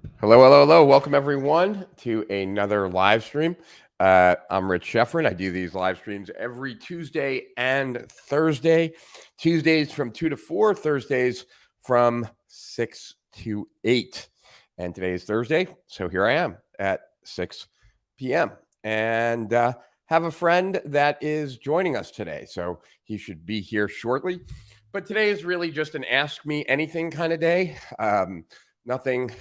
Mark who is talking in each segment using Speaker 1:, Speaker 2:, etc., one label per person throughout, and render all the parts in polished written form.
Speaker 1: Hello, hello, hello. Welcome everyone to another live stream. I'm Rich Sheffrin. I do these live streams every Tuesday and Thursday. Tuesdays from 2 to 4, Thursdays from 6 to 8. And today is Thursday, so here I am at 6 p.m. And have a friend that is joining us today, so he should be here shortly. But today is really just an ask me anything kind of day. Nothing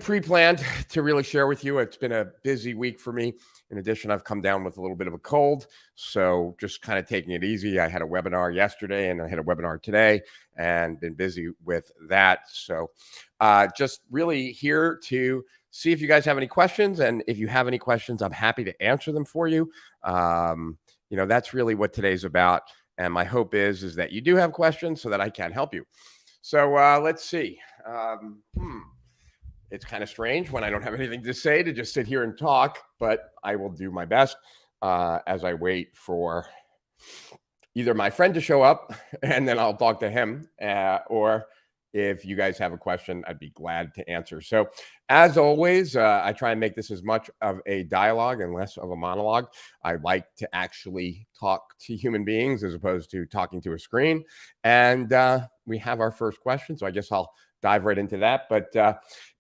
Speaker 1: pre-planned to really share with you. It's been a busy week for me. In addition, I've come down with a little bit of a cold, so just kind of taking it easy. I had a webinar yesterday and I had a webinar today and been busy with that. So just really here to see if you guys have any questions. And if you have any questions, I'm happy to answer them for you. That's really what today's about. And my hope is that you do have questions so that I can help you. So let's see. It's kind of strange when I don't have anything to say to just sit here and talk, but I will do my best as I wait for either my friend to show up and then I'll talk to him, or if you guys have a question, I'd be glad to answer. So as always, I try and make this as much of a dialogue and less of a monologue. I like to actually talk to human beings as opposed to talking to a screen. And we have our first question, so I guess I'll dive right into that. But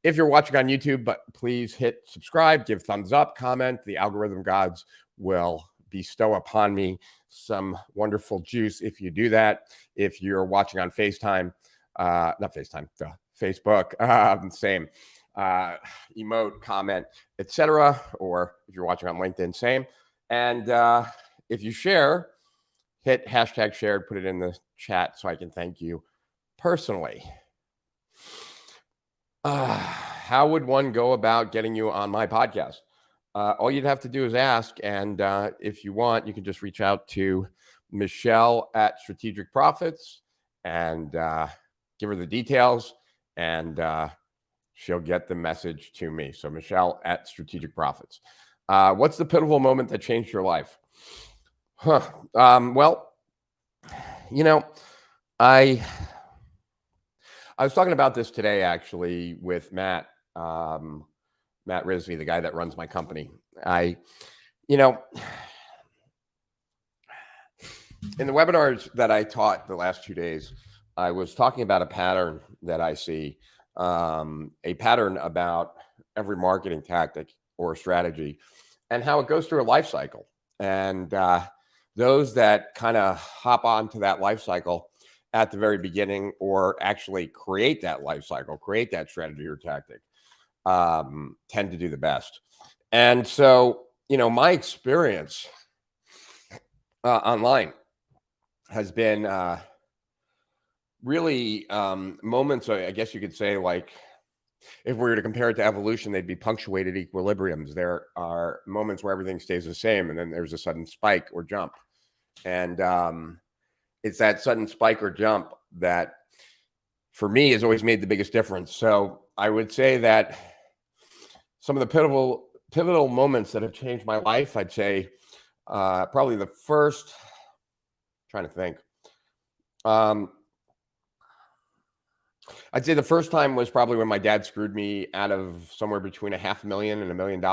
Speaker 1: if you're watching on YouTube, please hit subscribe, give thumbs up, comment. The algorithm gods will bestow upon me some wonderful juice if you do that. If you're watching on FaceTime, not FaceTime, Facebook, same. Emote, comment, etc. Or if you're watching on LinkedIn, same. And if you share, hit hashtag shared, put it in the chat so I can thank you personally. How would one go about getting you on my podcast? All you'd have to do is ask. And if you want, you can just reach out to Michelle at Strategic Profits and give her the details, and she'll get the message to me. So Michelle at Strategic Profits. What's the pivotal moment that changed your life? Well, I was talking about this today, actually, with Matt Rizvi, the guy that runs my company. In the webinars that I taught the last 2 days, I was talking about a pattern that I see, a pattern about every marketing tactic or strategy and how it goes through a life cycle. And those that kind of hop onto that life cycle at the very beginning, or actually create that life cycle, create that strategy or tactic, tend to do the best. And so, my experience online has been really moments, I guess you could say, like, if we were to compare it to evolution, they'd be punctuated equilibriums. There are moments where everything stays the same, and then there's a sudden spike or jump. And it's that sudden spike or jump that, for me, has always made the biggest difference. So I would say that some of the pivotal moments that have changed my life, I'd say probably the first, trying to think, I'd say the first time was probably when my dad screwed me out of somewhere between $500,000 and $1 million.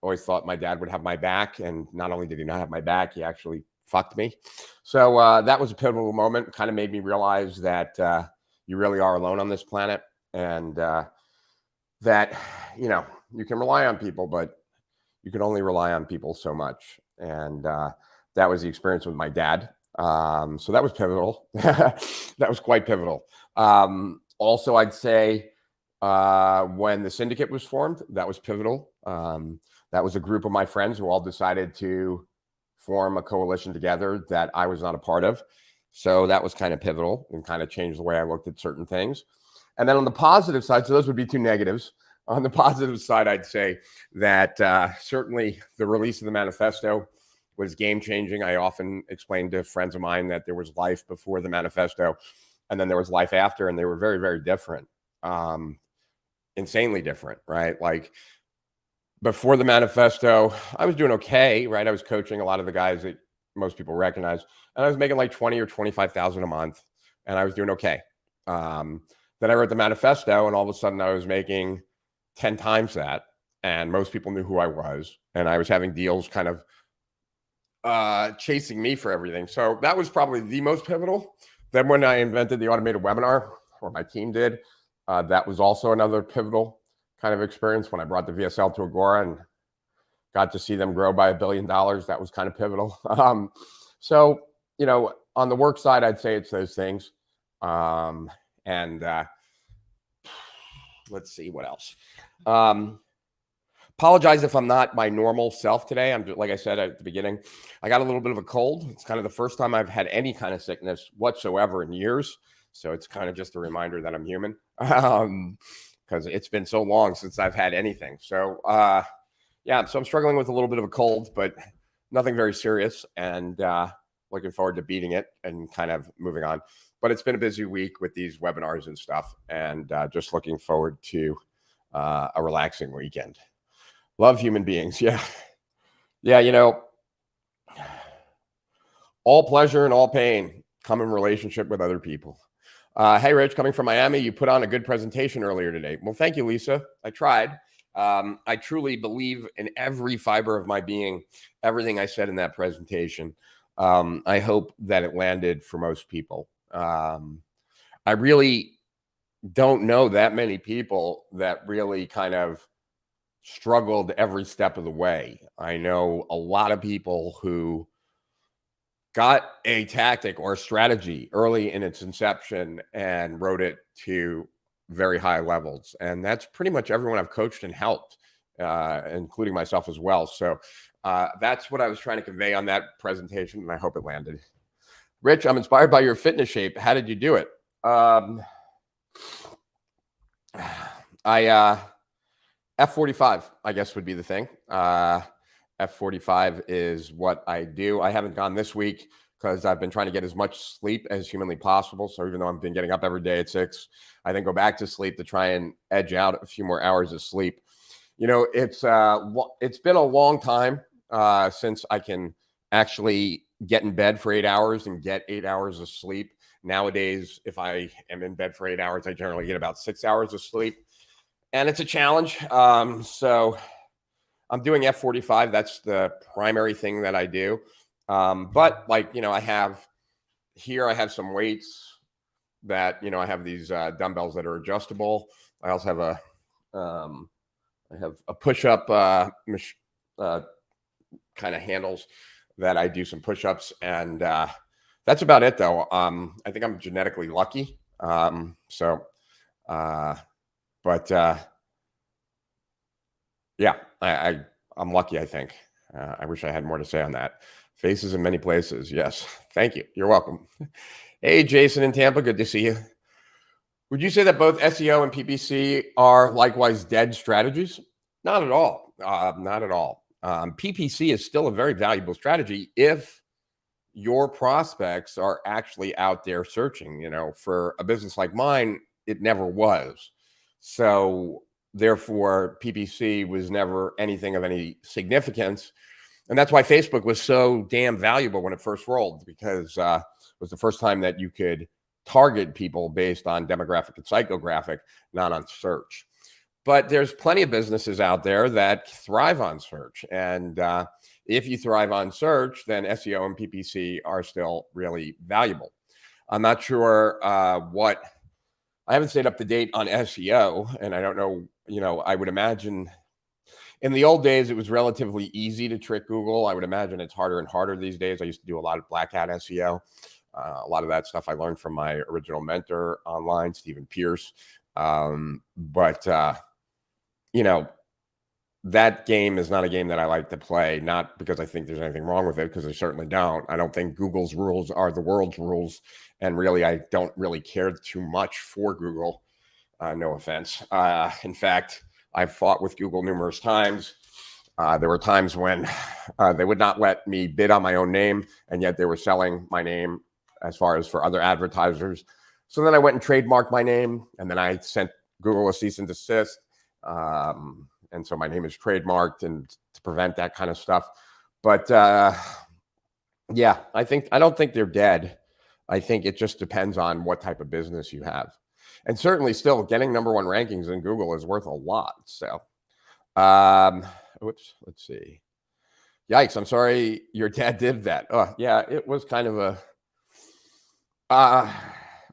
Speaker 1: Always thought my dad would have my back, and not only did he not have my back, he actually fucked me. So that was a pivotal moment. Kind of made me realize that you really are alone on this planet, and that you can rely on people, but you can only rely on people so much. And that was the experience with my dad. So that was pivotal. That was quite pivotal. Also, I'd say when the syndicate was formed, that was pivotal. That was a group of my friends who all decided to form a coalition together that I was not a part of. So that was kind of pivotal and kind of changed the way I looked at certain things. And then on the positive side, so those would be two negatives. On the positive side, I'd say that certainly the release of the manifesto was game-changing. I often explained to friends of mine that there was life before the manifesto, and then there was life after, and they were very, very different, insanely different, right? Like, before the manifesto, I was doing okay, right? I was coaching a lot of the guys that most people recognize, and I was making like 20 or 25,000 a month, and I was doing okay. Then I wrote the manifesto, and all of a sudden I was making 10 times that. And most people knew who I was. And I was having deals kind of chasing me for everything. So that was probably the most pivotal. Then when I invented the automated webinar, or my team did, that was also another pivotal kind of experience when I brought the VSL to Agora and got to see them grow by $1 billion. That was kind of pivotal. So, on the work side, I'd say it's those things. And let's see what else. Apologize if I'm not my normal self today. I'm like I said at the beginning, I got a little bit of a cold. It's kind of the first time I've had any kind of sickness whatsoever in years. So it's kind of just a reminder that I'm human, because it's been so long since I've had anything. So yeah, so I'm struggling with a little bit of a cold, but nothing very serious, and looking forward to beating it and kind of moving on. But it's been a busy week with these webinars and stuff, and just looking forward to a relaxing weekend. Love human beings. Yeah. Yeah. All pleasure and all pain come in relationship with other people. Hey, Rich, coming from Miami, you put on a good presentation earlier today. Well, thank you, Lisa. I tried. I truly believe in every fiber of my being, everything I said in that presentation. I hope that it landed for most people. I really don't know that many people that really kind of struggled every step of the way. I know a lot of people who got a tactic or a strategy early in its inception and wrote it to very high levels. And that's pretty much everyone I've coached and helped, including myself as well. So that's what I was trying to convey on that presentation, and I hope it landed. Rich, I'm inspired by your fitness shape. How did you do it? F45, I guess, would be the thing. F45 is what I do. I haven't gone this week because I've been trying to get as much sleep as humanly possible. So even though I've been getting up every day at 6, I then go back to sleep to try and edge out a few more hours of sleep. It's been a long time since I can actually get in bed for 8 hours and get 8 hours of sleep. Nowadays, if I am in bed for 8 hours, I generally get about 6 hours of sleep. And it's a challenge. So I'm doing F45. That's the primary thing that I do. But I have some weights that, I have these dumbbells that are adjustable. I also have a push-up kind of handles that I do some push-ups. And that's about it, though. I think I'm genetically lucky. Yeah, I'm lucky, I think. I wish I had more to say on that. Faces in many places. Yes. Thank you. You're welcome. Hey, Jason in Tampa. Good to see you. Would you say that both SEO and PPC are likewise dead strategies? Not at all. Not at all. PPC is still a very valuable strategy if your prospects are actually out there searching. For a business like mine, it never was. So therefore, PPC was never anything of any significance. And that's why Facebook was so damn valuable when it first rolled, because it was the first time that you could target people based on demographic and psychographic, not on search. But there's plenty of businesses out there that thrive on search. And if you thrive on search, then SEO and PPC are still really valuable. I'm not sure I haven't stayed up to date on SEO, and I don't know, I would imagine in the old days, it was relatively easy to trick Google. I would imagine it's harder and harder these days. I used to do a lot of black hat SEO. A lot of that stuff I learned from my original mentor online, Stephen Pierce. That game is not a game that I like to play, not because I think there's anything wrong with it, because I certainly don't. I don't think Google's rules are the world's rules. And really, I don't really care too much for Google. No offense. In fact, I've fought with Google numerous times. There were times when they would not let me bid on my own name, and yet they were selling my name as far as for other advertisers. So then I went and trademarked my name, and then I sent Google a cease and desist. And so my name is trademarked, and to prevent that kind of stuff. But yeah, I don't think they're dead. I think it just depends on what type of business you have. And certainly still getting #1 rankings in Google is worth a lot. So, whoops, let's see. Yikes, I'm sorry your dad did that. Oh, yeah, it was kind of a,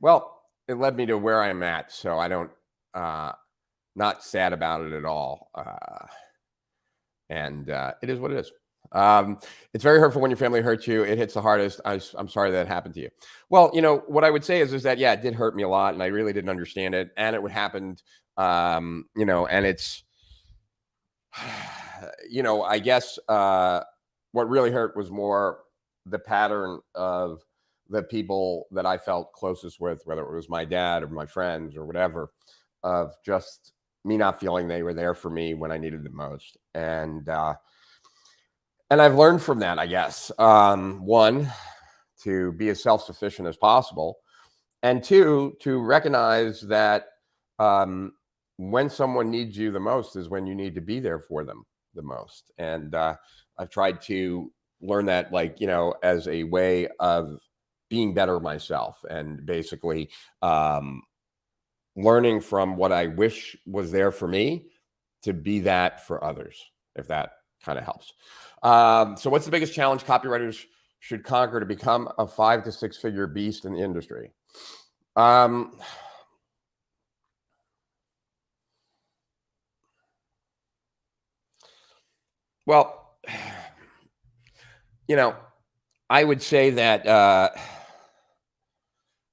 Speaker 1: well, it led me to where I'm at. So I don't, not sad about it at all. And it is what it is. It's very hurtful when your family hurts you. It hits the hardest. I'm sorry that happened to you. Well, what I would say is that, yeah, it did hurt me a lot and I really didn't understand it. And it would happen, and it's, I guess what really hurt was more the pattern of the people that I felt closest with, whether it was my dad or my friends or whatever, of just me not feeling they were there for me when I needed them most. And I've learned from that, I guess. One, to be as self-sufficient as possible. And two, to recognize that when someone needs you the most is when you need to be there for them the most. And I've tried to learn that, as a way of being better myself, and basically learning from what I wish was there for me to be that for others, if that kind of helps. So what's the biggest challenge copywriters should conquer to become a 5 to 6 figure beast in the industry? Well, I would say that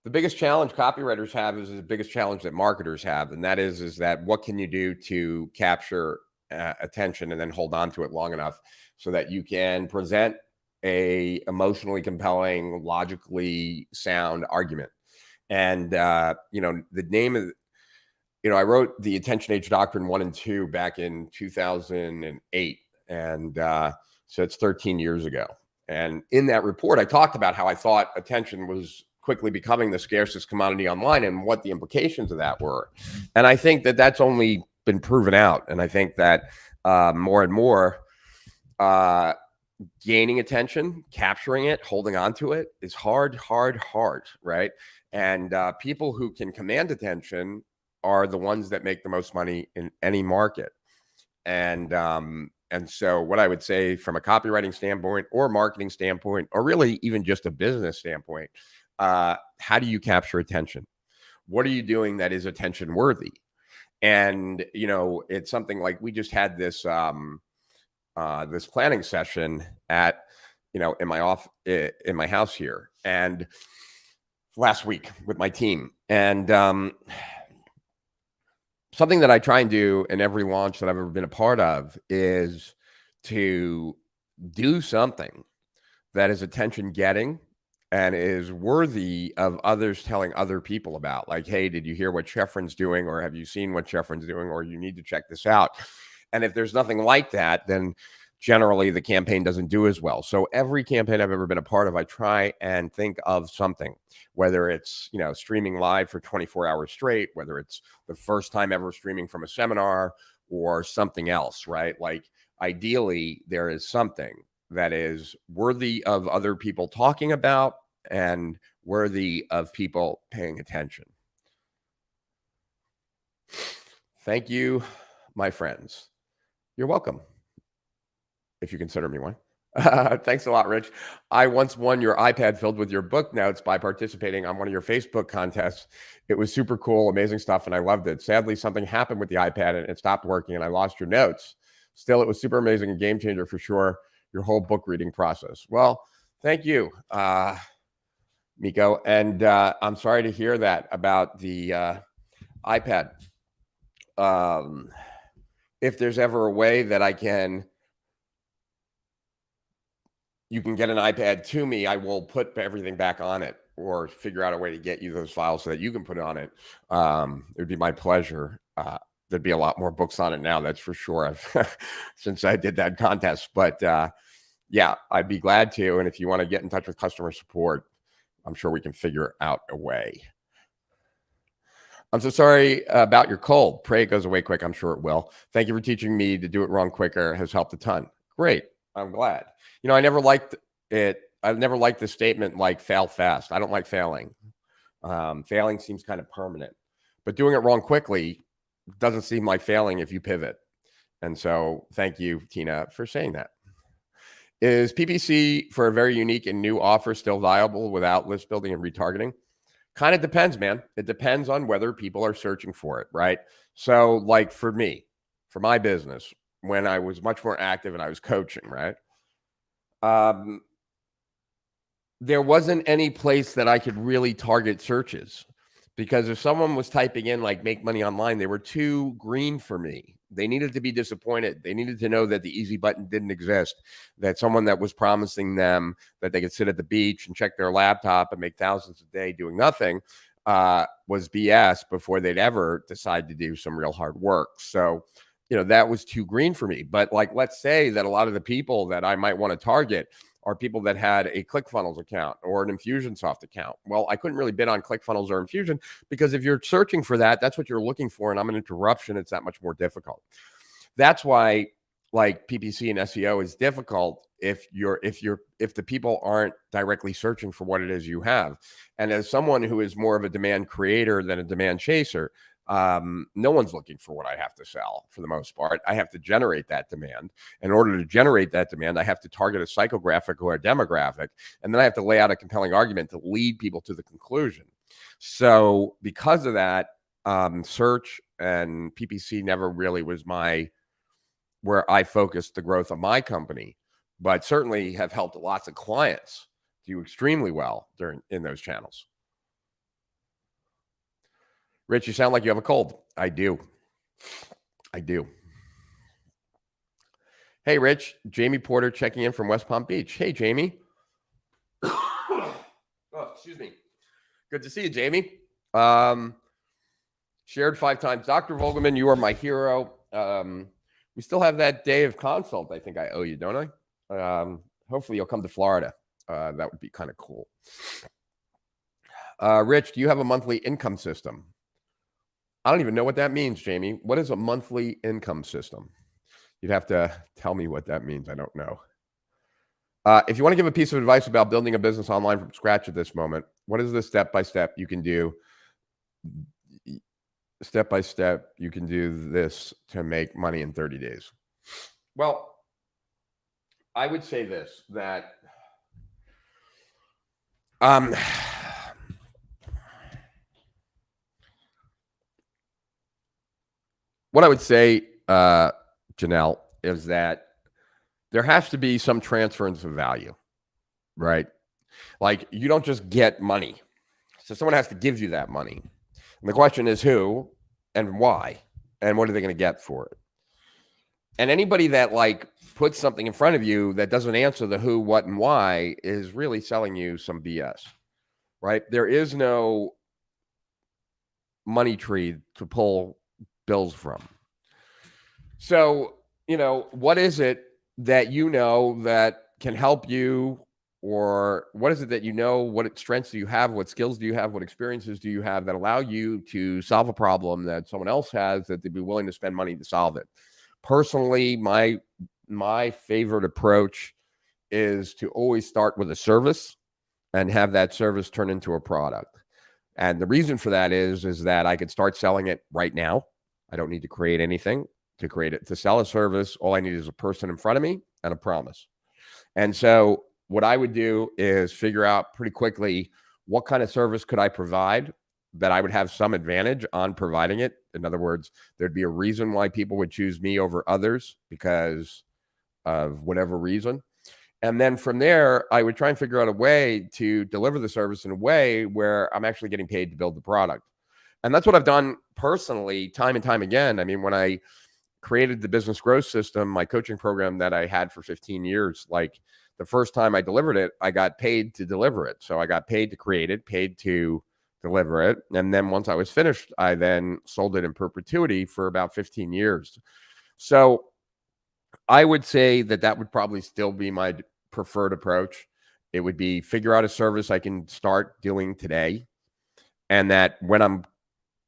Speaker 1: the biggest challenge copywriters have is the biggest challenge that marketers have. And that is that what can you do to capture attention and then hold on to it long enough so that you can present a emotionally compelling, logically sound argument. And, the name of, I wrote the Attention Age Doctrine 1 and 2 back in 2008. And so it's 13 years ago. And in that report, I talked about how I thought attention was quickly becoming the scarcest commodity online and what the implications of that were. And I think that that's only been proven out. And I think that more and more gaining attention, capturing it, holding on to it is hard, right? And people who can command attention are the ones that make the most money in any market. And so what I would say from a copywriting standpoint or marketing standpoint, or really even just a business standpoint, how do you capture attention? What are you doing that is attention worthy? And, it's something like we just had this, this planning session at, in my house here, and last week with my team. And something that I try and do in every launch that I've ever been a part of is to do something that is attention getting and is worthy of others telling other people about. Like, hey, did you hear what Chefrin's doing? Or have you seen what Chefrin's doing? Or you need to check this out. And if there's nothing like that, then generally the campaign doesn't do as well. So every campaign I've ever been a part of, I try and think of something, whether it's, streaming live for 24 hours straight, whether it's the first time ever streaming from a seminar or something else, right? Like ideally there is something that is worthy of other people talking about and worthy of people paying attention. Thank you, my friends. You're welcome, if you consider me one. Thanks a lot, Rich. I once won your iPad filled with your book notes by participating on one of your Facebook contests. It was super cool, amazing stuff, and I loved it. Sadly, something happened with the iPad and it stopped working and I lost your notes. Still, it was super amazing, a game changer for sure, your whole book reading process. Well, thank you, Miko. And I'm sorry to hear that about the iPad. If there's ever a way that you can get an iPad to me, I will put everything back on it or figure out a way to get you those files so that you can put it on it. It would be my pleasure. There'd be a lot more books on it now, that's for sure, since I did that contest. But yeah, I'd be glad to. And if you want to get in touch with customer support, I'm sure we can figure out a way. I'm so sorry about your cold. Pray it goes away quick. I'm sure it will. Thank you for teaching me to do it wrong quicker. It has helped a ton. Great. I'm glad. I never liked it. I never liked the statement like fail fast. I don't like failing. Failing seems kind of permanent. But doing it wrong quickly doesn't seem like failing if you pivot. And so thank you, Tina, for saying that. Is PPC for a very unique and new offer still viable without list building and retargeting? Kind of depends, man. It depends on whether people are searching for it, right? So like for me, for my business, when I was much more active and I was coaching, right? There wasn't any place that I could really target searches, because if someone was typing in like make money online, they were too green for me. They needed to be disappointed. They needed to know that the easy button didn't exist, that someone that was promising them that they could sit at the beach and check their laptop and make thousands a day doing nothing was BS before they'd ever decide to do some real hard work. So, that was too green for me. But like, let's say that a lot of the people that I might want to target are people that had a ClickFunnels account or an Infusionsoft account. Well, I couldn't really bid on ClickFunnels or Infusion, because if you're searching for that, that's what you're looking for. And I'm an interruption. It's that much more difficult. That's why like PPC and SEO is difficult if the people aren't directly searching for what it is you have. And as someone who is more of a demand creator than a demand chaser, no one's looking for what I have to sell for the most part. I have to generate that demand. In order to generate that demand, I have to target a psychographic or a demographic, and then I have to lay out a compelling argument to lead people to the conclusion. So because of that, search and PPC never really was where I focused the growth of my company, but certainly have helped lots of clients do extremely well in those channels. Rich, you sound like you have a cold. I do. Hey, Rich, Jamie Porter checking in from West Palm Beach. Hey, Jamie. Oh, excuse me. Good to see you, Jamie. Shared 5 times. Dr. Vogelman, you are my hero. We still have that day of consult I think I owe you, don't I? Hopefully you'll come to Florida. That would be kind of cool. Rich, do you have a monthly income system? I don't even know what that means, Jamie. What is a monthly income system? You'd have to tell me what that means. I don't know. If you want to give a piece of advice about building a business online from scratch at this moment, what is the step-by-step you can do? Step-by-step, you can do this to make money in 30 days. Well, I would say this, that what I would say, Janelle, is that there has to be some transference of value, right? Like, you don't just get money. So someone has to give you that money. And the question is who and why, and what are they going to get for it? And anybody that like puts something in front of you that doesn't answer the who, what, and why is really selling you some BS, right? There is no money tree to pull bills from. So, what is it that that can help you, or what is it that what strengths do you have, what skills do you have, what experiences do you have that allow you to solve a problem that someone else has, that they'd be willing to spend money to solve it? Personally, my favorite approach is to always start with a service and have that service turn into a product. And the reason for that is that I could start selling it right now. I don't need to create anything to create it. To sell a service, all I need is a person in front of me and a promise. And so what I would do is figure out pretty quickly what kind of service could I provide that I would have some advantage on providing it. In other words, there'd be a reason why people would choose me over others because of whatever reason. And then from there, I would try and figure out a way to deliver the service in a way where I'm actually getting paid to build the product. And that's what I've done personally time and time again. I mean, when I created the business growth system, my coaching program that I had for 15 years, like the first time I delivered it, I got paid to deliver it. So I got paid to create it, paid to deliver it. And then once I was finished, I then sold it in perpetuity for about 15 years. So I would say that would probably still be my preferred approach. It would be figure out a service I can start doing today. And that when I'm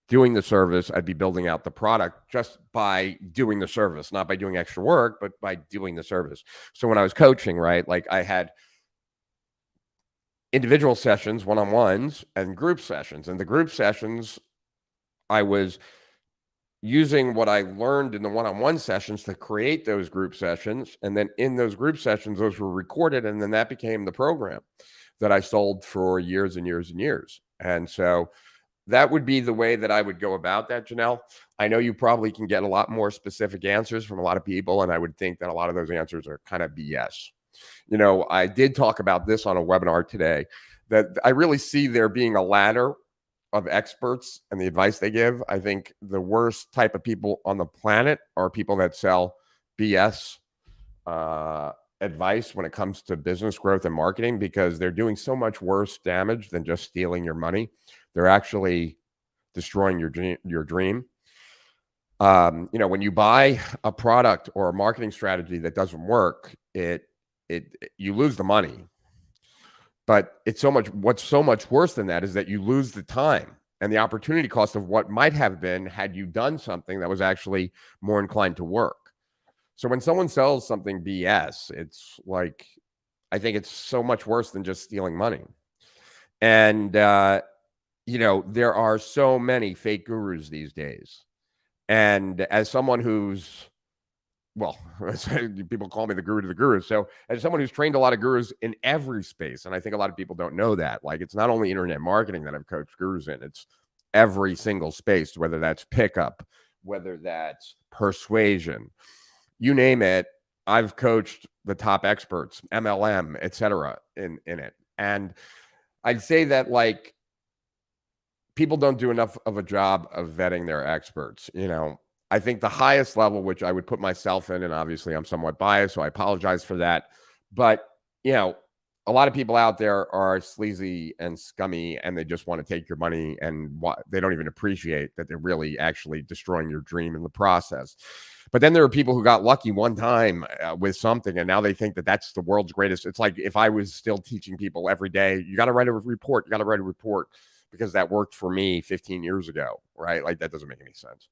Speaker 1: doing the service, I'd be building out the product just by doing the service, not by doing extra work, but by doing the service. So when I was coaching, right, like I had individual sessions, one-on-ones, and group sessions. And the group sessions, I was using what I learned in the one-on-one sessions to create those group sessions. And then in those group sessions, those were recorded. And then that became the program that I sold for years and years and years. And so that would be the way that I would go about that, Janelle. I know you probably can get a lot more specific answers from a lot of people. And I would think that a lot of those answers are kind of BS. You know, I did talk about this on a webinar today, that I really see there being a ladder of experts and the advice they give. I think the worst type of people on the planet are people that sell BS advice when it comes to business growth and marketing, because they're doing so much worse damage than just stealing your money. They're actually destroying your dream. You know, when you buy a product or a marketing strategy that doesn't work, you lose the money. But what's so much worse than that is that you lose the time and the opportunity cost of what might have been had you done something that was actually more inclined to work. So when someone sells something BS, it's like, I think it's so much worse than just stealing money. And, you know, there are so many fake gurus these days. And as someone who's, well, people call me the guru to the gurus. So as someone who's trained a lot of gurus in every space, and I think a lot of people don't know that, like, it's not only internet marketing that I've coached gurus in, it's every single space, whether that's pickup, whether that's persuasion, you name it. I've coached the top experts, MLM, et cetera, in it. And I'd say that, like, people don't do enough of a job of vetting their experts. You know, I think the highest level, which I would put myself in, and obviously I'm somewhat biased, so I apologize for that. But, you know, a lot of people out there are sleazy and scummy, and they just want to take your money, and they don't even appreciate that they're really actually destroying your dream in the process. But then there are people who got lucky one time with something, and now they think that that's the world's greatest. It's like if I was still teaching people every day, you got to write a report, because that worked for me 15 years ago, right? Like, that doesn't make any sense.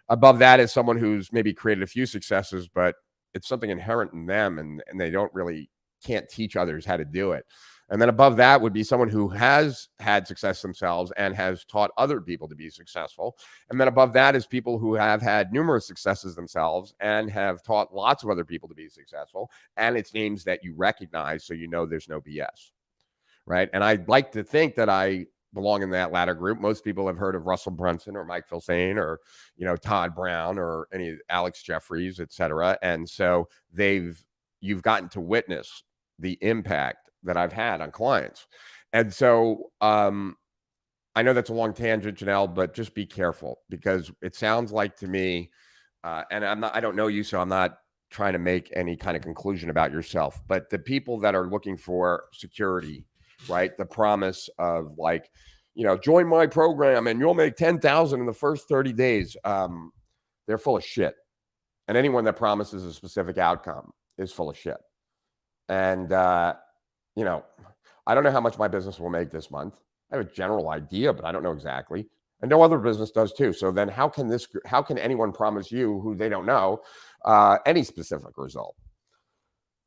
Speaker 1: Above that is someone who's maybe created a few successes, but it's something inherent in them, and they can't teach others how to do it. And then above that would be someone who has had success themselves and has taught other people to be successful. And then above that is people who have had numerous successes themselves and have taught lots of other people to be successful. And it's names that you recognize, so you know there's no BS, right? And I'd like to think that I belong in that latter group. Most people have heard of Russell Brunson or Mike Filsaime or, you know, Todd Brown or any Alex Jeffries, et cetera. And so you've gotten to witness the impact that I've had on clients. And so I know that's a long tangent, Janelle, but just be careful, because it sounds like to me, and I don't know you, so I'm not trying to make any kind of conclusion about yourself, but the people that are looking for security, right? The promise of, like, you know, join my program and you'll make 10,000 in the first 30 days. They're full of shit. And anyone that promises a specific outcome is full of shit. And, you know, I don't know how much my business will make this month. I have a general idea, but I don't know exactly. And no other business does too. So then how can anyone promise you, who they don't know, any specific result?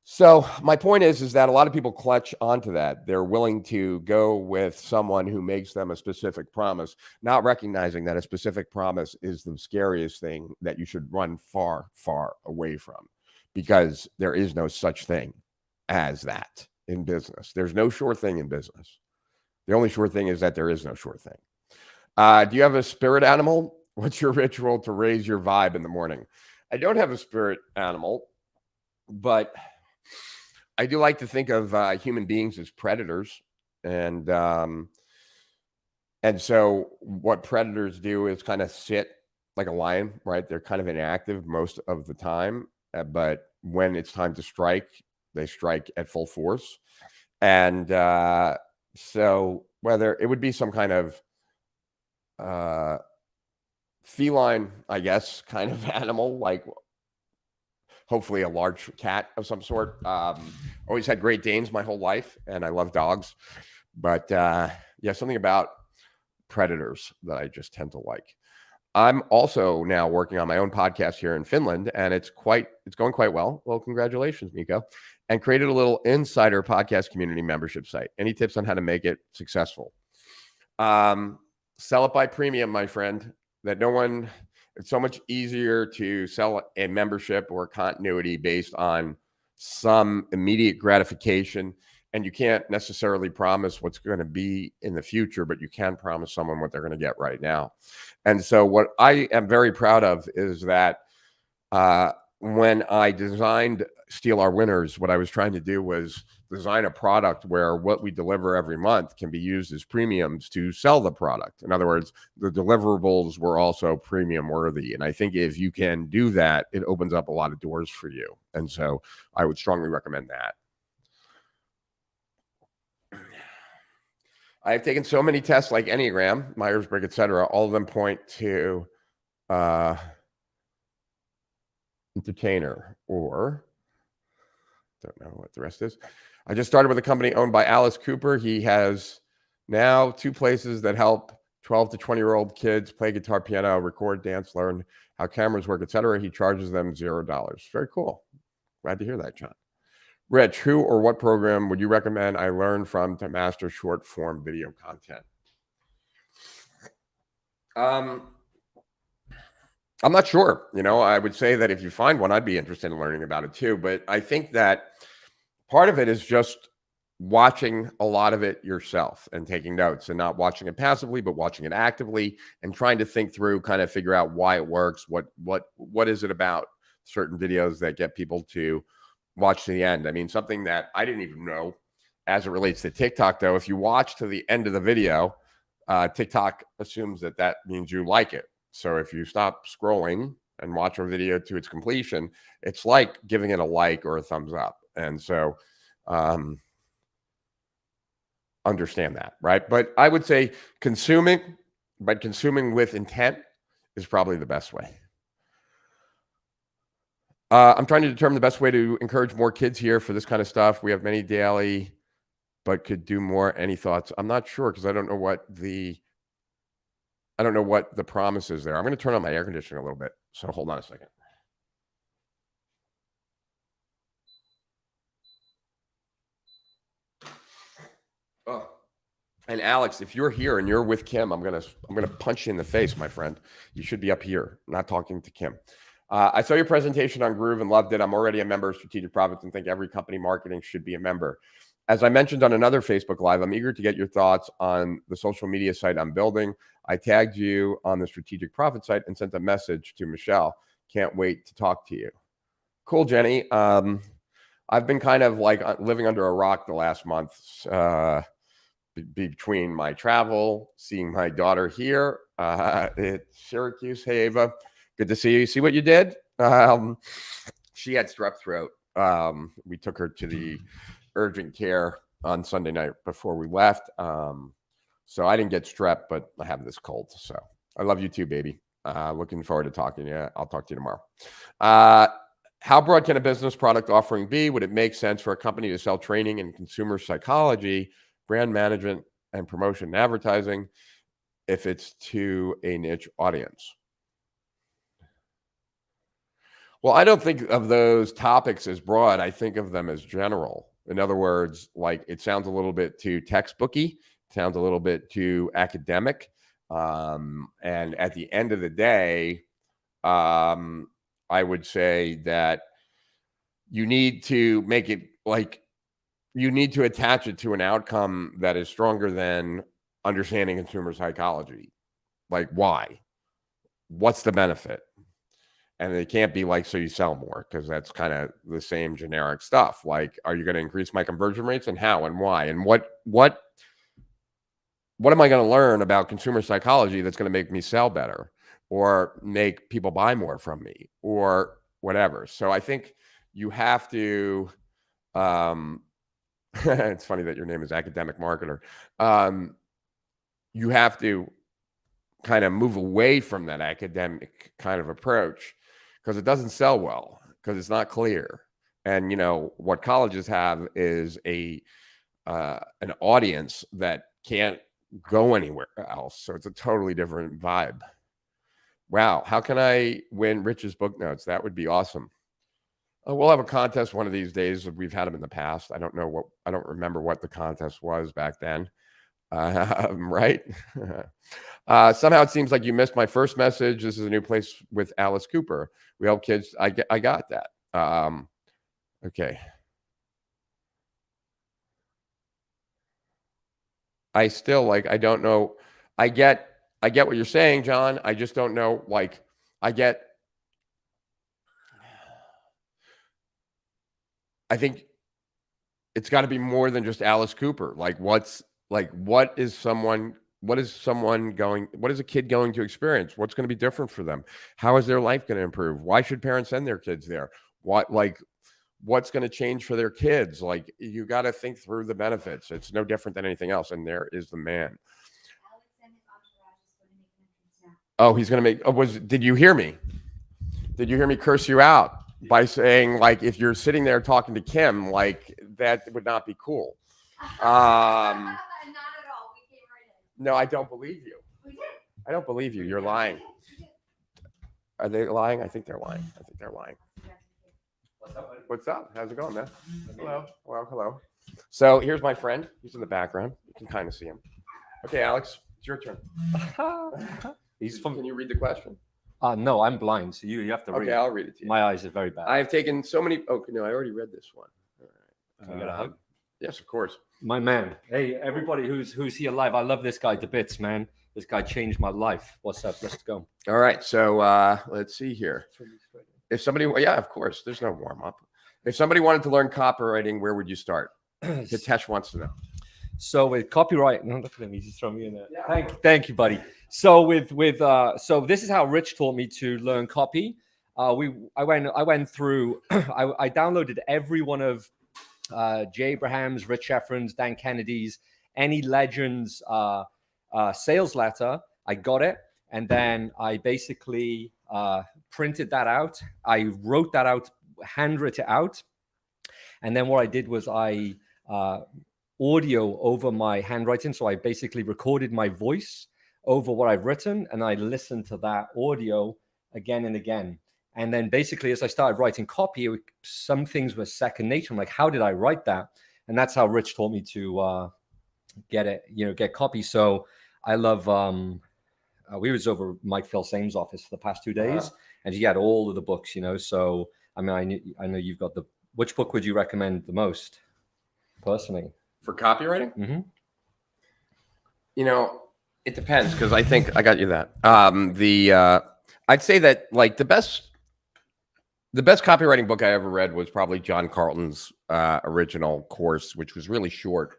Speaker 1: So my point is that a lot of people clutch onto that. They're willing to go with someone who makes them a specific promise, not recognizing that a specific promise is the scariest thing that you should run far, far away from, because there is no such thing as that in business. There's no sure thing in business. The only sure thing is that there is no sure thing. Do you have a spirit animal? What's your ritual to raise your vibe in the morning? I don't have a spirit animal, but I do like to think of human beings as predators. And so what predators do is kind of sit like a lion, right? They're kind of inactive most of the time, but when it's time to strike, they strike at full force. And so whether it would be some kind of feline, I guess, kind of animal, like hopefully a large cat of some sort. Always had Great Danes my whole life, and I love dogs. But yeah, something about predators that I just tend to like. I'm also now working on my own podcast here in Finland, and it's going quite well. Well, congratulations, Miko. And created a little insider podcast community membership site. Any tips on how to make it successful? Sell it by premium, my friend. that it's so much easier to sell a membership or continuity based on some immediate gratification. And you can't necessarily promise what's going to be in the future, but you can promise someone what they're going to get right now. And so what I am very proud of is that when I designed Steal Our Winners, what I was trying to do was design a product where what we deliver every month can be used as premiums to sell the product. In other words, the deliverables were also premium worthy. And I think if you can do that, it opens up a lot of doors for you. And so I would strongly recommend that. I've taken so many tests like Enneagram, Myers-Briggs, etc. All of them point to entertainer, or don't know what the rest is. I just started with a company owned by Alice Cooper. He has now 2 places that help 12 to 20-year-old kids play guitar, piano, record, dance, learn how cameras work, etc. He charges them $0. Very cool. Glad to hear that, John. Rich, who or what program would you recommend I learn from to master short form video content? I'm not sure. I would say that if you find one, I'd be interested in learning about it too. But I think that part of it is just watching a lot of it yourself and taking notes, and not watching it passively, but watching it actively and trying to think through, kind of figure out why it works. What is it about certain videos that get people to watch to the end? I mean, something that I didn't even know as it relates to TikTok, though, if you watch to the end of the video, TikTok assumes that means you like it. So if you stop scrolling and watch a video to its completion, it's like giving it a like or a thumbs up. And so understand that, right? But I would say consuming with intent is probably the best way. I'm trying to determine the best way to encourage more kids here for this kind of stuff. We have many daily, but could do more. Any thoughts? I'm not sure, because I don't know what the promise is there. I'm going to turn on my air conditioning a little bit. So hold on a second. Oh, and Alex, if you're here and you're with Kim, I'm gonna punch you in the face, my friend. You should be up here, not talking to Kim. I saw your presentation on Groove and loved it. I'm already a member of Strategic Profits and think every company marketing should be a member. As I mentioned on another Facebook Live, I'm eager to get your thoughts on the social media site I'm building. I tagged you on the Strategic Profit site and sent a message to Michelle. Can't wait to talk to you. Cool, Jenny. I've been kind of like living under a rock the last month, between my travel, seeing my daughter here at Syracuse. Hey, Ava, good to see you. See what you did? She had strep throat. We took her to the urgent care on Sunday night before we left. So I didn't get strep, but I have this cold. So I love you too, baby. Looking forward to talking to you. I'll talk to you tomorrow. How broad can a business product offering be? Would it make sense for a company to sell training in consumer psychology, brand management, and promotion and advertising if it's to a niche audience? Well, I don't think of those topics as broad. I think of them as general. In other words, like, it sounds a little bit too textbooky, sounds a little bit too academic. And at the end of the day, I would say that you need to make it like, you need to attach it to an outcome that is stronger than understanding consumer psychology. Like, why? What's the benefit? And it can't be like, so you sell more, because that's kind of the same generic stuff. Like, are you going to increase my conversion rates, and how and why? And what am I going to learn about consumer psychology that's going to make me sell better or make people buy more from me or whatever? So I think you have to, it's funny that your name is Academic Marketer. You have to kind of move away from that academic kind of approach, because it doesn't sell well, because it's not clear. And, what colleges have is an audience that can't go anywhere else. So it's a totally different vibe. Wow. How can I win Rich's book notes? That would be awesome. We'll have a contest one of these days. We've had them in the past. I don't remember what the contest was back then. Right. Somehow it seems like you missed my first message. This is a new place with Alice Cooper. We help kids. I got that. Okay. I still I don't know. I get what you're saying, John. I just don't know. I think it's got to be more than just Alice Cooper. What is a kid going to experience? What's going to be different for them? How is their life going to improve? Why should parents send their kids there? What's going to change for their kids? You got to think through the benefits. It's no different than anything else. And there is the man. Oh, he's going to make, did you hear me? Did you hear me curse you out by saying, if you're sitting there talking to Kim, that would not be cool. Not at all. We came right in. No, I don't believe you. We did. I don't believe you. You're lying. Are they lying? I think they're lying. What's up? How's it going, man? Hello. Well, hello. So here's my friend. He's in the background. You can kind of see him. Okay, Alex, it's your turn. Can you read the question?
Speaker 2: No, I'm blind, so you have to read.
Speaker 1: Okay, I'll read it to you.
Speaker 2: My eyes are very bad.
Speaker 1: I have taken so many. Oh no, I already read this one. All right.
Speaker 2: Can you get a hug?
Speaker 1: Yes, of course.
Speaker 2: My man. Hey, everybody who's here live. I love this guy to bits, man. This guy changed my life. What's up? Let's go.
Speaker 1: All right. So let's see here. If somebody, yeah, of course. There's no warm up. If somebody wanted to learn copywriting, where would you start? Hitesh wants to know.
Speaker 2: So with copyright, no, look at him. He's just throwing me in there. Yeah. Thank you, buddy. So so this is how Rich taught me to learn copy. I went through. I downloaded every one of Jay Abraham's, Rich Sheffrin's, Dan Kennedy's, any Legends sales letter. I got it, and then I basically printed that out. I wrote that out, handwrote it out, and then what I did was I audio over my handwriting. So I basically recorded my voice over what I've written, and I listened to that audio again and again. And then basically, as I started writing copy, some things were second nature. I'm like, how did I write that? And that's how Rich taught me to get copy. So I love, we was over Mike Filsame's office for the past 2 days, and he had all of the books, So, I mean, I know you've got which book would you recommend the most personally?
Speaker 1: For copywriting? Mm-hmm. It depends, because I think I got you that. I'd say that the best copywriting book I ever read was probably John Carlton's original course, which was really short.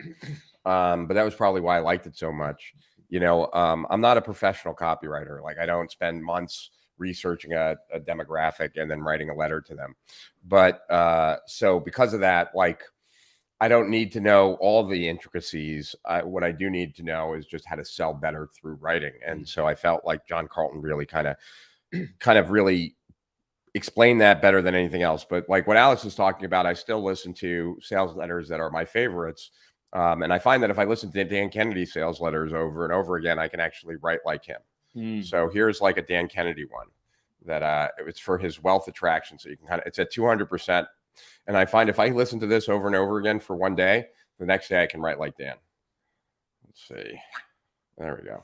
Speaker 1: But that was probably why I liked it so much. I'm not a professional copywriter. I don't spend months researching a demographic and then writing a letter to them. But so because of that, I don't need to know all the intricacies. What I do need to know is just how to sell better through writing. And so I felt like John Carlton really kind of really explained that better than anything else. But what Alex is talking about, I still listen to sales letters that are my favorites. And I find that if I listen to Dan Kennedy sales letters over and over again, I can actually write like him. So here's a Dan Kennedy one that it's for his wealth attraction. So you can it's at 200%. And I find if I listen to this over and over again for one day, the next day I can write like Dan. Let's see. There we go.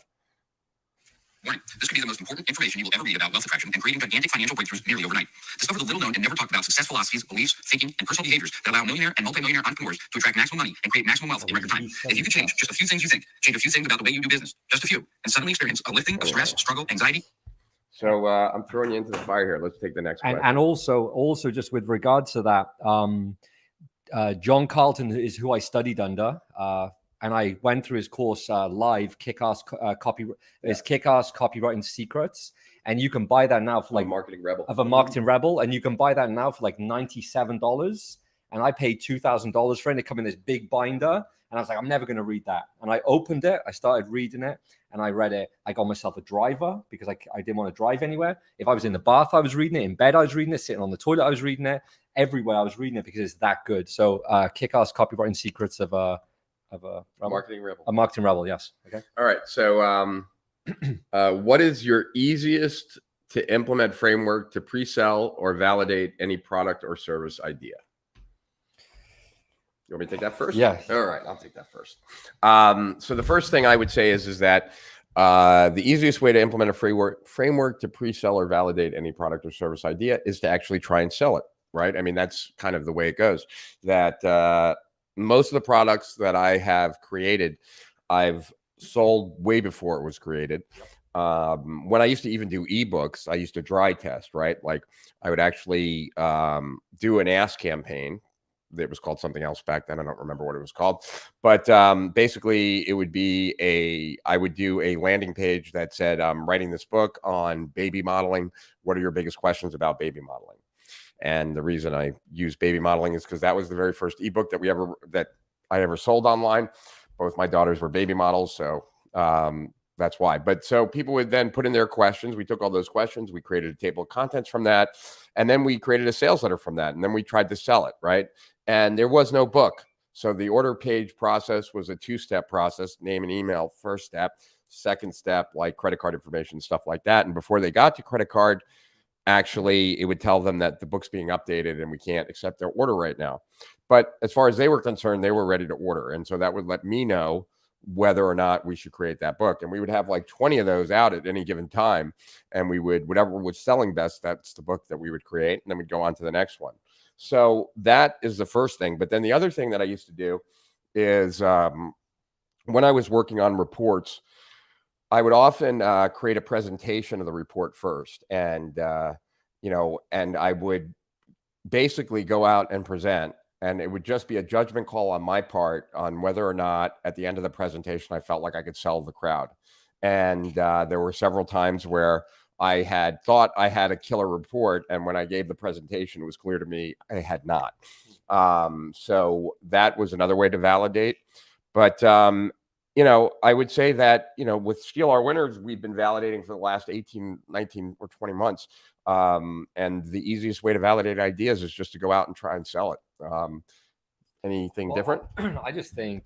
Speaker 3: Warning. This could be the most important information you will ever read about wealth attraction and creating gigantic financial breakthroughs nearly overnight. Discover the little known and never talked about success philosophies, beliefs, thinking, and personal behaviors that allow millionaire and multimillionaire entrepreneurs to attract maximum money and create maximum wealth in record time. If you could change just a few things you think, change a few things about the way you do business, just a few, and suddenly experience a lifting of stress, struggle, anxiety.
Speaker 1: So I'm throwing you into the fire here. Let's take the next question.
Speaker 2: And also just with regards to that, John Carlton is who I studied under. And I went through his course live, Kick-Ass Kick-Ass Copywriting Secrets, and you can buy that now for
Speaker 1: Marketing Rebel.
Speaker 2: Of a Marketing Rebel, and you can buy that now for $97. And I paid $2,000 for it. It came in this big binder, and I was like, I'm never going to read that. And I opened it, I started reading it, and I read it. I got myself a driver because I didn't want to drive anywhere. If I was in the bath, I was reading it. In bed, I was reading it. Sitting on the toilet, I was reading it. Everywhere, I was reading it because it's that good. So, Kick-Ass Copywriting Secrets of a
Speaker 1: Marketing Rebel.
Speaker 2: A Marketing Rebel, yes. Okay.
Speaker 1: All right. So what is your easiest to implement framework to pre-sell or validate any product or service idea? You want me to take that first?
Speaker 2: Yeah.
Speaker 1: All right, I'll take that first. So the first thing I would say is that the easiest way to implement a framework to pre-sell or validate any product or service idea is to actually try and sell it, right? I mean, that's kind of the way it goes. That most of the products that I have created, I've sold way before it was created. When I used to even do ebooks, I used to dry test, right? Like I would actually do an ask campaign. It was called something else back then. I don't remember what it was called, but basically it would be I would do a landing page that said, I'm writing this book on baby modeling. What are your biggest questions about baby modeling? And the reason I use baby modeling is because that was the very first ebook that I ever sold online. Both my daughters were baby models. So that's why. But so people would then put in their questions. We took all those questions. We created a table of contents from that. And then we created a sales letter from that. And then we tried to sell it, right? And there was no book. So the order page process was a 2-step process: name and email, first step. Second step, like credit card information, stuff like that. And before they got to credit card, actually, it would tell them that the book's being updated and we can't accept their order right now. But as far as they were concerned, they were ready to order. And so that would let me know whether or not we should create that book. And we would have like 20 of those out at any given time. And we would, whatever was selling best, that's the book that we would create. And then we'd go on to the next one. So that is the first thing. But then the other thing that I used to do is when I was working on reports, I would often create a presentation of the report first. And, and I would basically go out and present. And it would just be a judgment call on my part on whether or not at the end of the presentation, I felt like I could sell the crowd. And there were several times where I had thought I had a killer report. And when I gave the presentation, it was clear to me I had not. So that was another way to validate. But, I would say that, with Steal Our Winners, we've been validating for the last 18, 19 or 20 months. And the easiest way to validate ideas is just to go out and try and sell it. Anything different?
Speaker 2: I just think,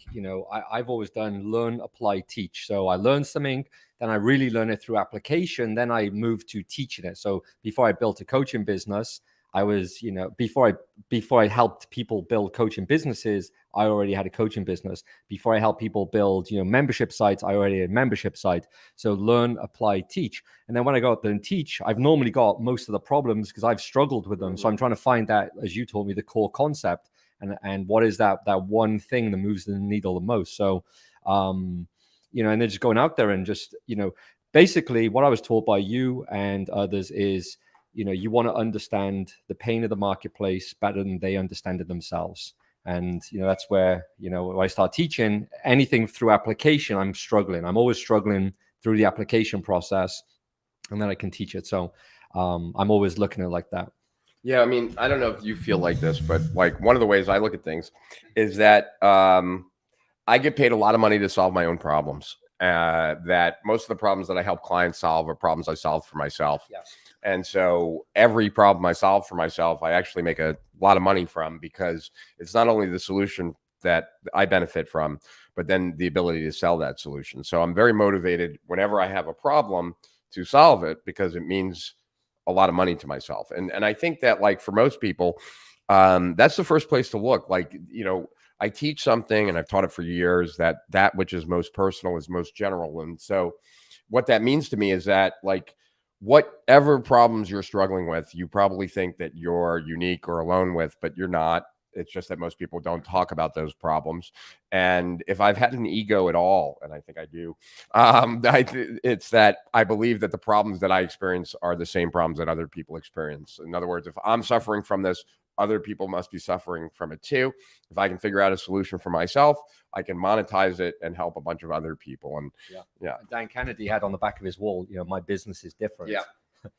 Speaker 2: I've always done learn, apply, teach. So I learned something, then I really learn it through application. Then I moved to teaching it. So before I built a coaching business, I was, before I helped people build coaching businesses, I already had a coaching business. Before I helped people build, membership sites, I already had a membership site. So learn, apply, teach. And then when I go out there and teach, I've normally got most of the problems because I've struggled with them. So I'm trying to find that, as you told me, the core concept and what is that one thing that moves the needle the most. So, and then just going out there and just, basically what I was taught by you and others is, you want to understand the pain of the marketplace better than they understand it themselves. And, that's where, when I start teaching anything through application, I'm struggling. I'm always struggling through the application process, and then I can teach it. So I'm always looking at it like that.
Speaker 1: Yeah. I mean, I don't know if you feel like this, but like one of the ways I look at things is that I get paid a lot of money to solve my own problems. That most of the problems that I help clients solve are problems I solve for myself.
Speaker 2: Yes.
Speaker 1: And so every problem I solve for myself, I actually make a lot of money from, because it's not only the solution that I benefit from, but then the ability to sell that solution. So I'm very motivated whenever I have a problem to solve it, because it means a lot of money to myself. And I think that, like, for most people, that's the first place to look. Like, I teach something, and I've taught it for years, that which is most personal is most general. And so what that means to me is that, like, whatever problems you're struggling with, you probably think that you're unique or alone with, but you're not. It's just that most people don't talk about those problems. And if I've had an ego at all, and I think I do, it's that I believe that the problems that I experience are the same problems that other people experience. In other words, if I'm suffering from this, other people must be suffering from it too. If I can figure out a solution for myself, I can monetize it and help a bunch of other people. And yeah.
Speaker 2: Dan Kennedy had on the back of his wall, my business is different.
Speaker 1: Yeah.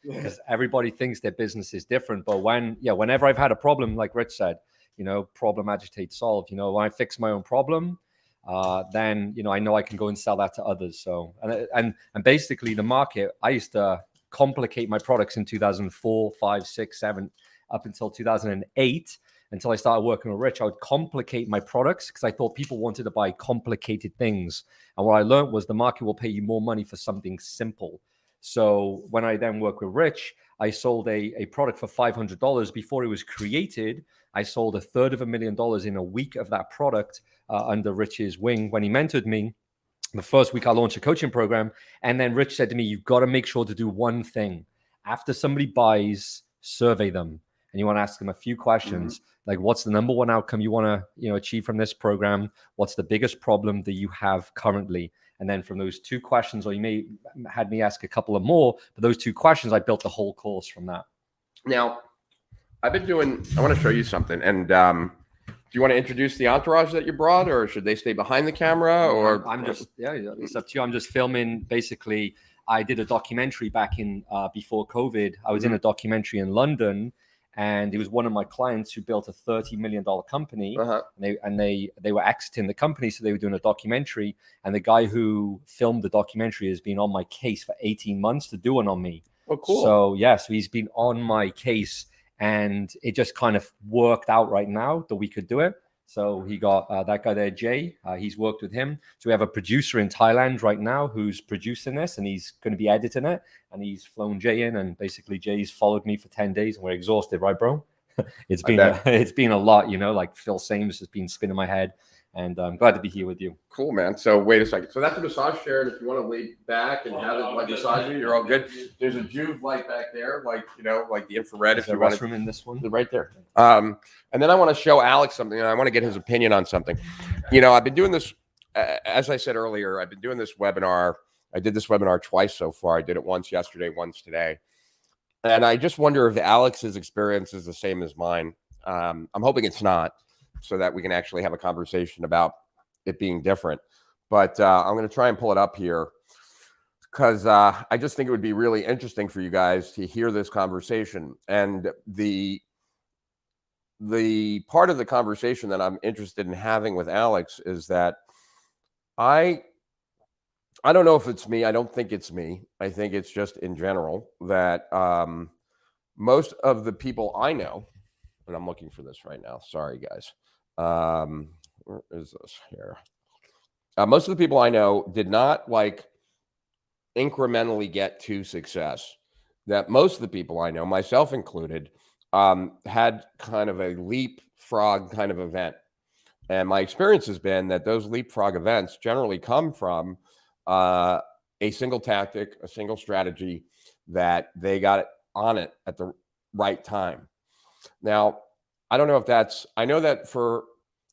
Speaker 2: Because everybody thinks their business is different. But whenever I've had a problem, like Rich said, problem, agitate, solve. When I fix my own problem, then I know I can go and sell that to others. So and basically the market, I used to complicate my products in 2004, 5, 6, 7, up until 2008, until I started working with Rich. I would complicate my products because I thought people wanted to buy complicated things. And what I learned was the market will pay you more money for something simple. So when I then worked with Rich, I sold a product for $500 before it was created. I sold $350,000 in a week of that product under Rich's wing when he mentored me. The first week I launched a coaching program. And then Rich said to me, you've got to make sure to do one thing. After somebody buys, survey them. And you want to ask them a few questions, like what's the number one outcome you want to achieve from this program? What's the biggest problem that you have currently? And then from those two questions, or you may had me ask a couple of more, but those two questions, I built the whole course from that.
Speaker 1: Now, I want to show you something. And do you want to introduce the entourage that you brought, or should they stay behind the camera? Or
Speaker 2: I'm just, it's up to you. I'm just filming. Basically, I did a documentary back in before COVID. I was in a documentary in London, and it was one of my clients who built a $30 million company, and they were exiting the company, so they were doing a documentary. And the guy who filmed the documentary has been on my case for 18 months to do one on me.
Speaker 1: Oh, cool.
Speaker 2: So so he's been on my case, and it just kind of worked out right now that we could do it. So he got that guy there, Jay. He's worked with him. So we have a producer in Thailand right now who's producing this, and he's going to be editing it. And he's flown Jay in, and basically Jay's followed me for 10 days, and we're exhausted, right, bro? It's been a lot, like Phil Sames has been spinning my head, and I'm glad to be here with you.
Speaker 1: Cool, man. So wait a second. So that's a massage chair, and if you want to lay back and have it like massage you, you're all good. There's a Juve light back there, like the infrared. If you want
Speaker 2: restroom in this one,
Speaker 1: right there. And then I want to show Alex something, and I want to get his opinion on something. I've been doing this, as I said earlier. I've been doing this webinar. I did this webinar twice so far. I did it once yesterday, once today, and I just wonder if Alex's experience is the same as mine. I'm hoping it's not, so that we can actually have a conversation about it being different. But I'm going to try and pull it up here because I just think it would be really interesting for you guys to hear this conversation. And the part of the conversation that I'm interested in having with Alex is that I don't know if it's me. I don't think it's me. I think it's just in general that most of the people I know, and I'm looking for this right now. Sorry, guys. Where is this here? Most of the people I know did not incrementally get to success. That most of the people I know, myself included, had kind of a leapfrog kind of event. And my experience has been that those leapfrog events generally come from a single tactic, a single strategy that they got on it at the right time. Now, I don't know if I know that for,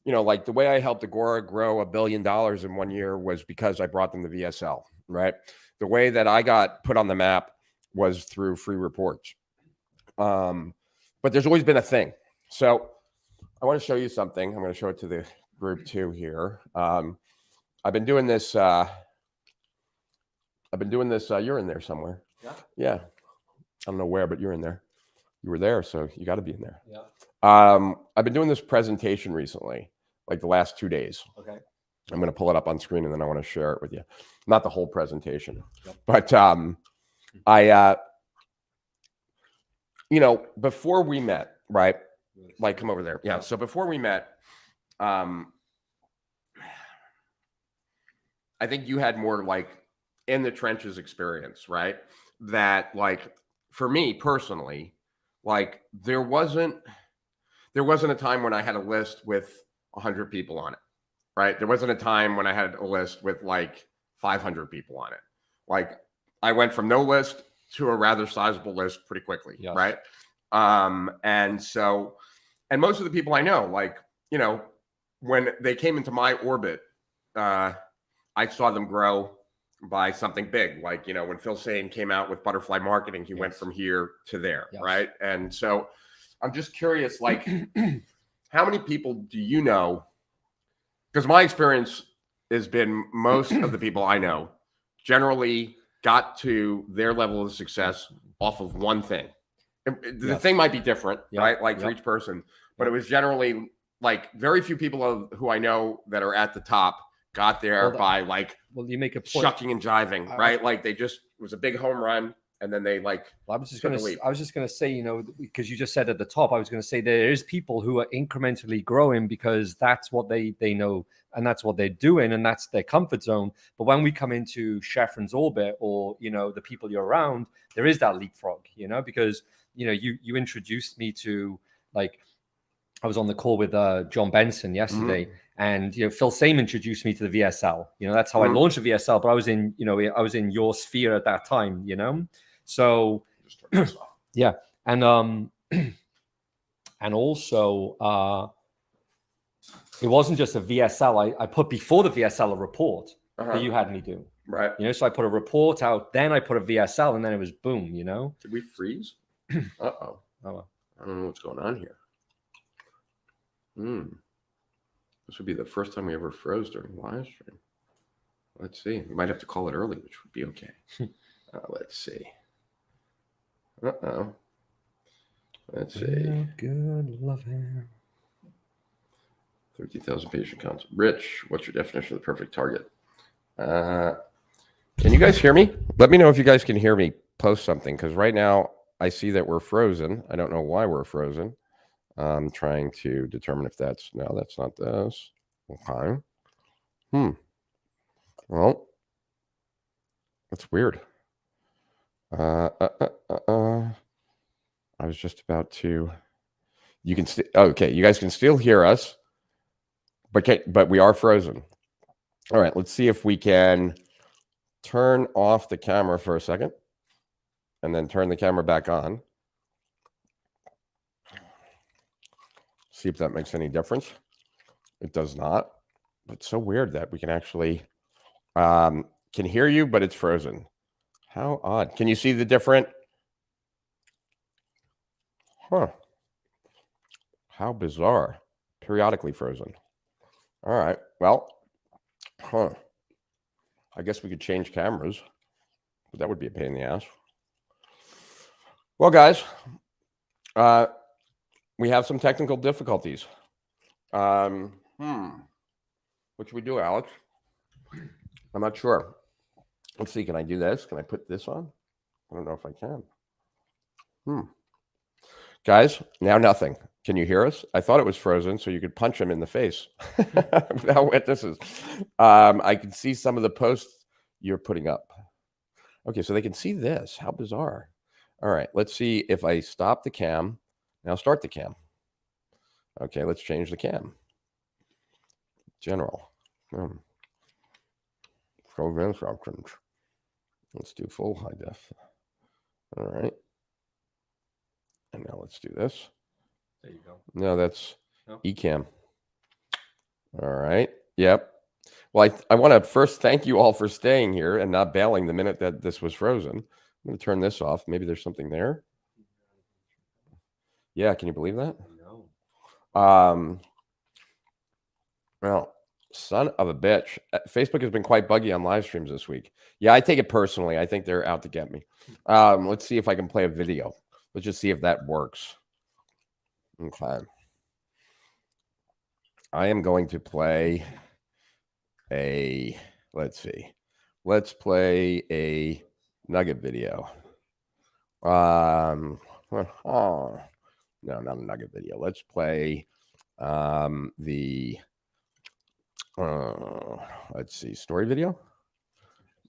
Speaker 1: the way I helped Agora grow $1 billion in 1 year was because I brought them to VSL, right? The way that I got put on the map was through free reports. But there's always been a thing. So I want to show you something. I'm going to show it to the group too here. I've been doing this. You're in there somewhere. Yeah. I don't know where, but you're in there. You were there, so you got to be in there.
Speaker 2: Yeah.
Speaker 1: I've been doing this presentation recently, like the last 2 days.
Speaker 2: Okay.
Speaker 1: I'm going to pull it up on screen, and then I want to share it with you. Not the whole presentation, but before we met, right? Like, come over there. Yeah. So before we met, I think you had more in the trenches experience, right? That for me personally, there wasn't a time when I had a list with 100 people on it, right? There wasn't a time when I had a list with 500 people on it. I went from no list to a rather sizable list pretty quickly, right? And most of the people I know, when they came into my orbit, I saw them grow by something big. When Phil Sane came out with Butterfly Marketing, he went from here to there, right? And so I'm just curious, how many people do you know? Because my experience has been most of the people I know generally got to their level of success off of one thing. The thing might be different, right? For each person, but it was generally very few people who I know that are at the top got there by you make a point. Shucking and jiving, right? It was a big home run, and then they like.
Speaker 2: I was just
Speaker 1: took
Speaker 2: going
Speaker 1: a leap.
Speaker 2: to say, you know, because you just said at the top, I was going to say there is people who are incrementally growing because that's what they know and that's what they're doing and that's their comfort zone. But when we come into Sheffrin's orbit or, you know, the people you're around, there is that leapfrog, you know, because, you know, you introduced me to, like, I was on the call with John Benson yesterday, and you know, Phil Same introduced me to the VSL. You know, that's how I launched the VSL. But I was in, you know, I was in your sphere at that time. You know, so yeah, and also it wasn't just a VSL. I put before the VSL a report that you had me do.
Speaker 1: Right.
Speaker 2: You know, so I put a report out, then I put a VSL, and then it was boom. You know.
Speaker 1: Did we freeze? Uh-oh.
Speaker 2: Oh.
Speaker 1: I don't know what's going on here. This would be the first time we ever froze during live stream. Let's see. We might have to call it early, which would be okay. Let's see. Uh-oh. Let's see.
Speaker 2: Good loving.
Speaker 1: 30,000 patient counts. Rich, what's your definition of the perfect target? Can you guys hear me? Let me know if you guys can hear me post something, because right now I see that we're frozen. I don't know why we're frozen. I'm trying to determine if that's not this. Okay. Well, that's weird. I was just about to. You can still. Okay, you guys can still hear us, but we are frozen. All right, let's see if we can turn off the camera for a second, and then turn the camera back on. See if that makes any difference. It does not. It's so weird that we can actually can hear you, but it's frozen. How odd. Can you see the different? Huh. How bizarre. Periodically frozen. All right. Well, I guess we could change cameras, but that would be a pain in the ass. Well, guys, we have some technical difficulties. What should we do, Alex? I'm not sure. Let's see. Can I do this? Can I put this on? I don't know if I can. Guys, now nothing. Can you hear us? I thought it was frozen, so you could punch him in the face without witnesses. I can see some of the posts you're putting up. Okay, so they can see this. How bizarre. All right, let's see if I stop the cam. Now start the cam. Okay, let's change the cam. General. Program instructions. Let's do full high def. All right. And now let's do this.
Speaker 2: There you go.
Speaker 1: No, that's eCam. All right. Yep. Well, I want to first thank you all for staying here and not bailing the minute that this was frozen. I'm going to turn this off. Maybe there's something there. Yeah, can you believe that? No. Well, son of a bitch. Facebook has been quite buggy on live streams this week. Yeah, I take it personally. I think they're out to get me. Let's see if I can play a video. Let's just see if that works. Okay. I am going to play a, let's see. Let's play a nugget video. No, not a nugget video. Let's play let's see, story video.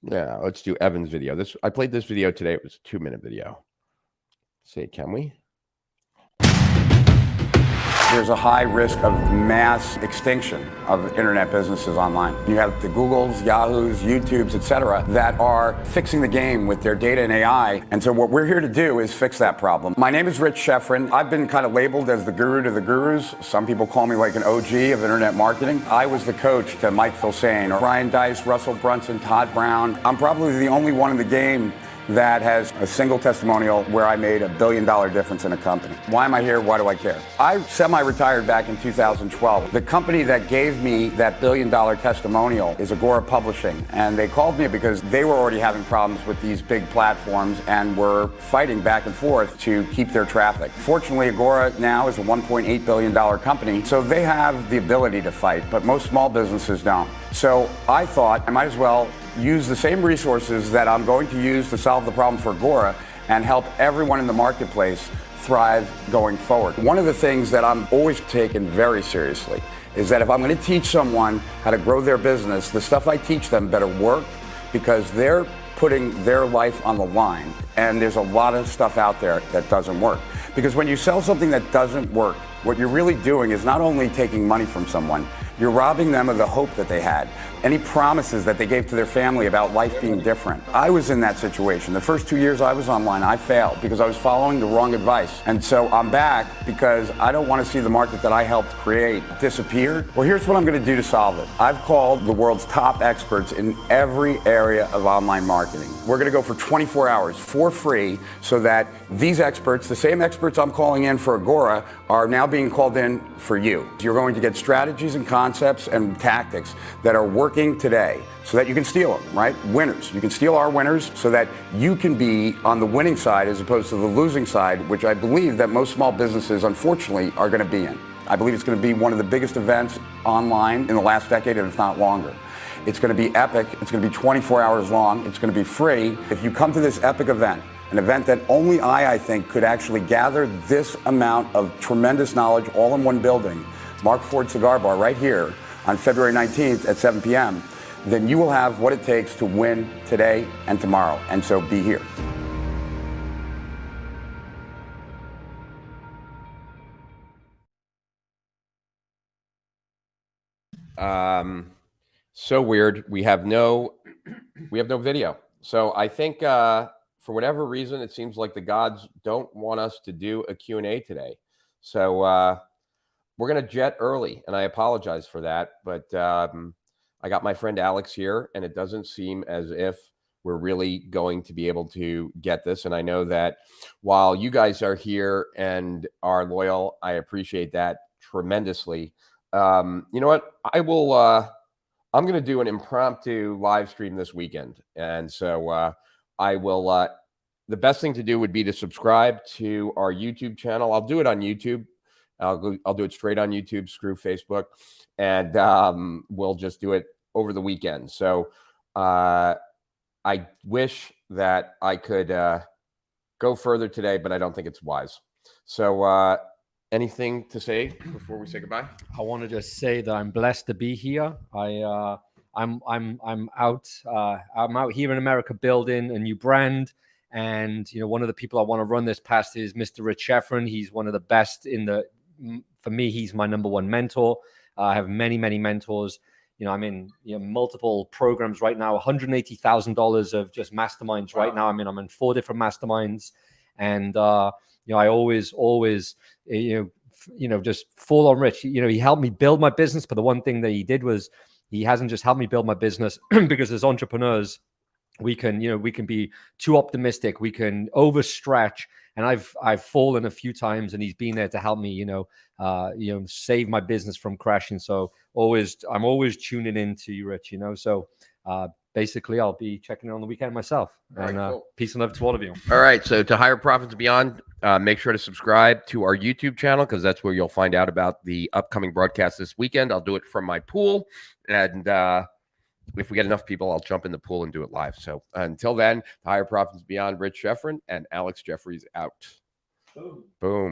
Speaker 1: Yeah, let's do Evan's video. I played this video today. It was a 2-minute video. Say, can we?
Speaker 4: There's a high risk of mass extinction of internet businesses online. You have the Googles, Yahoos, YouTubes, etc., that are fixing the game with their data and AI. And so what we're here to do is fix that problem. My name is Rich Sheffrin. I've been kind of labeled as the guru to the gurus. Some people call me like an OG of internet marketing. I was the coach to Mike Filsaime, or Ryan Dice, Russell Brunson, Todd Brown. I'm probably the only one in the game that has a single testimonial where I made $1 billion difference in a company. Why am I here? Why do I care? I semi-retired back in 2012. The company that gave me that $1 billion testimonial is Agora Publishing, and they called me because they were already having problems with these big platforms and were fighting back and forth to keep their traffic. Fortunately, Agora now is a $1.8 billion company, so they have the ability to fight, but most small businesses don't. So I thought I might as well use the same resources that I'm going to use to solve the problem for Agora and help everyone in the marketplace thrive going forward. One of the things that I'm always taking very seriously is that if I'm going to teach someone how to grow their business, the stuff I teach them better work, because they're putting their life on the line. And there's a lot of stuff out there that doesn't work. Because when you sell something that doesn't work, what you're really doing is not only taking money from someone, you're robbing them of the hope that they had, any promises that they gave to their family about life being different. I was in that situation. The first 2 years I was online, I failed because I was following the wrong advice. And so I'm back because I don't want to see the market that I helped create disappear. Well, here's what I'm going to do to solve it. I've called the world's top experts in every area of online marketing. We're going to go for 24 hours for free so that these experts, the same experts I'm calling in for Agora, are now being called in for you. You're going to get strategies and concepts and tactics that are working today so that you can steal them, right? Winners. You can steal our winners so that you can be on the winning side as opposed to the losing side, which I believe that most small businesses, unfortunately, are going to be in. I believe it's going to be one of the biggest events online in the last decade, if not longer. It's going to be epic. It's going to be 24 hours long. It's going to be free. If you come to this epic event, an event that only I think, could actually gather this amount of tremendous knowledge all in one building, Mark Ford Cigar Bar right here on February 19th at 7 p.m., then you will have what it takes to win today and tomorrow. And so be here.
Speaker 1: So weird. We have no video. So I think for whatever reason, it seems like the gods don't want us to do a Q&A today. So we're going to jet early, and I apologize for that. But I got my friend Alex here, and it doesn't seem as if we're really going to be able to get this. And I know that while you guys are here and are loyal, I appreciate that tremendously. You know what? I'm going to do an impromptu live stream this weekend. And so I will, the best thing to do would be to subscribe to our YouTube channel. I'll do it on YouTube. I'll do it straight on YouTube, screw Facebook. And we'll just do it over the weekend. So I wish that I could go further today, but I don't think it's wise. So anything to say before we say goodbye?
Speaker 2: I want to just say that I'm blessed to be here. I'm out here in America building a new brand, and one of the people I want to run this past is Mr. Rich Sheffrin. He's one of the best for me. He's my number one mentor. I have many mentors. I'm in multiple programs right now. $180,000 of just masterminds right now. I'm in 4 different masterminds, and I always just fall on Rich. He helped me build my business, but the one thing that he did was he hasn't just helped me build my business because as entrepreneurs, we can be too optimistic, we can overstretch, and I've fallen a few times, and he's been there to help me, save my business from crashing. So I'm always tuning in to you, Rich. So basically, I'll be checking in on the weekend myself. And cool. Peace and love to all of you.
Speaker 1: All right. So to Higher Profits Beyond, make sure to subscribe to our YouTube channel, because that's where you'll find out about the upcoming broadcast this weekend. I'll do it from my pool. And if we get enough people, I'll jump in the pool and do it live. So until then, Higher Profits Beyond, Rich Sheffrin and Alex Jeffries out. Boom.